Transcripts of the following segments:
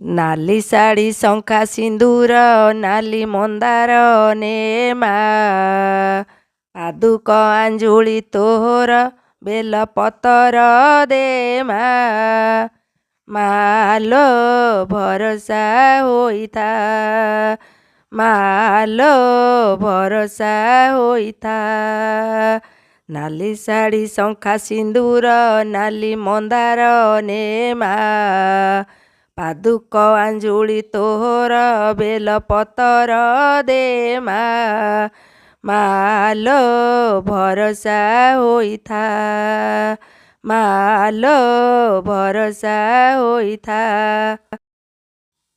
ନାଲି ଶାଢ଼ୀ ଶଙ୍ଖା ସିନ୍ଦୁର ନାଲି ମନ୍ଦାର ନେମା ପାଦୁକ ଆଞ୍ଜୁଳି ତୋର ବେଲ ପତର ଦେମା ମାଲୋ ଭରସା ହୋଇଥା ମାଲୋ ଭରସା ହୋଇଥା ନାଲି ଶାଢ଼ୀ ଶଙ୍ଖା ସିନ୍ଦୁର ନାଲି ମନ୍ଦାର ନେମା ପାଦୁକ ଆଞ୍ଜୁଳି ତୋର ବେଲ ପତର ଦେମା ମାଲୋ ଭରସା ହୋଇଥା ମାଲୋ ଭରସା ହୋଇଥା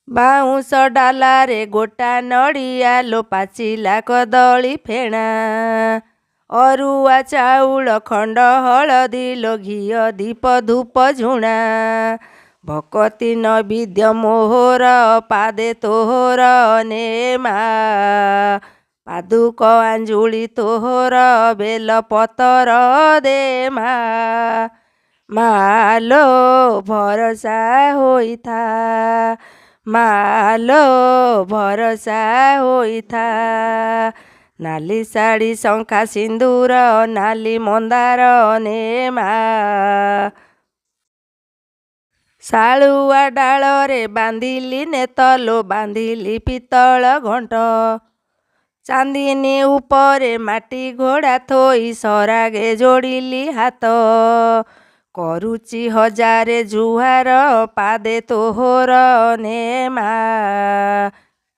ବାଉଁଶ ଡାଲାରେ ଗୋଟା ନଡ଼ିଆ ଲୋ ପାଚିଲା କଦଳୀ ଫେଣା ଅରୁଆ ଚାଉଳ ଖଣ୍ଡ ହଳଦୀ ଲୋ ଘିଅ ଦୀପ ଧୂପ ଝୁଣା ଭକତି ନୈବେଦ୍ୟ ମୋହର ପାଦେ ତୋହର ନେମା ପାଦୁକ ଆଞ୍ଜୁଳି ତୋହର ବେଲ ପତର ଦେମା ମାଲୋ ଭରସା ହୋଇଥା ମାଲୋ ଭରସା ହୋଇଥା ନାଲି ଶାଢ଼ୀ ଶଙ୍ଖା ସିନ୍ଦୁର ନାଲି ମନ୍ଦାର ନେମା ଶାଳୁଆ ଡାଳରେ ବାନ୍ଧିଲି ନେତଲୋ ବାନ୍ଧିଲି ପିତ୍ତଳ ଘଣ୍ଟ ଚାନ୍ଦିନୀ ଉପରେ ମାଟି ଘୋଡ଼ା ଥୋଇ ସରାଗେ ଯୋଡ଼ିଲି ହାତ କରୁଛି ହଜାରେ ଜୁହାର ପାଦେ ତୋହର ନେମା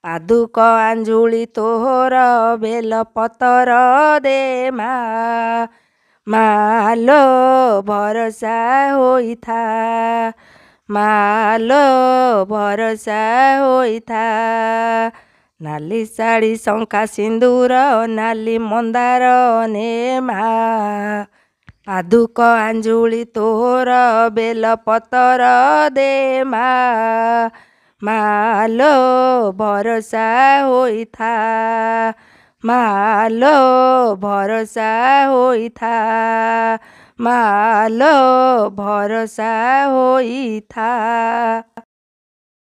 ପାଦୁକ ଆଞ୍ଜୁଳି ତୋହର ବେଲ ପତର ଦେମା ମାଲୋ ଭରସା ହୋଇଥା ମାଲୋ ଭରସା ହୋଇଥା ନାଲି ଶାଢ଼ୀ ଶଙ୍ଖା ସିନ୍ଦୁର ନାଲି ମନ୍ଦାର ନେମା ପାଦୁକ ଆଞ୍ଜୁଳି ତୋର ବେଲ ପତର ଦେମା ମାଲୋ ଭରସା ହୋଇଥା ମାଲୋ ଭରସା ହୋଇଥା ମାଲୋ ଭରସା ହୋଇଥା।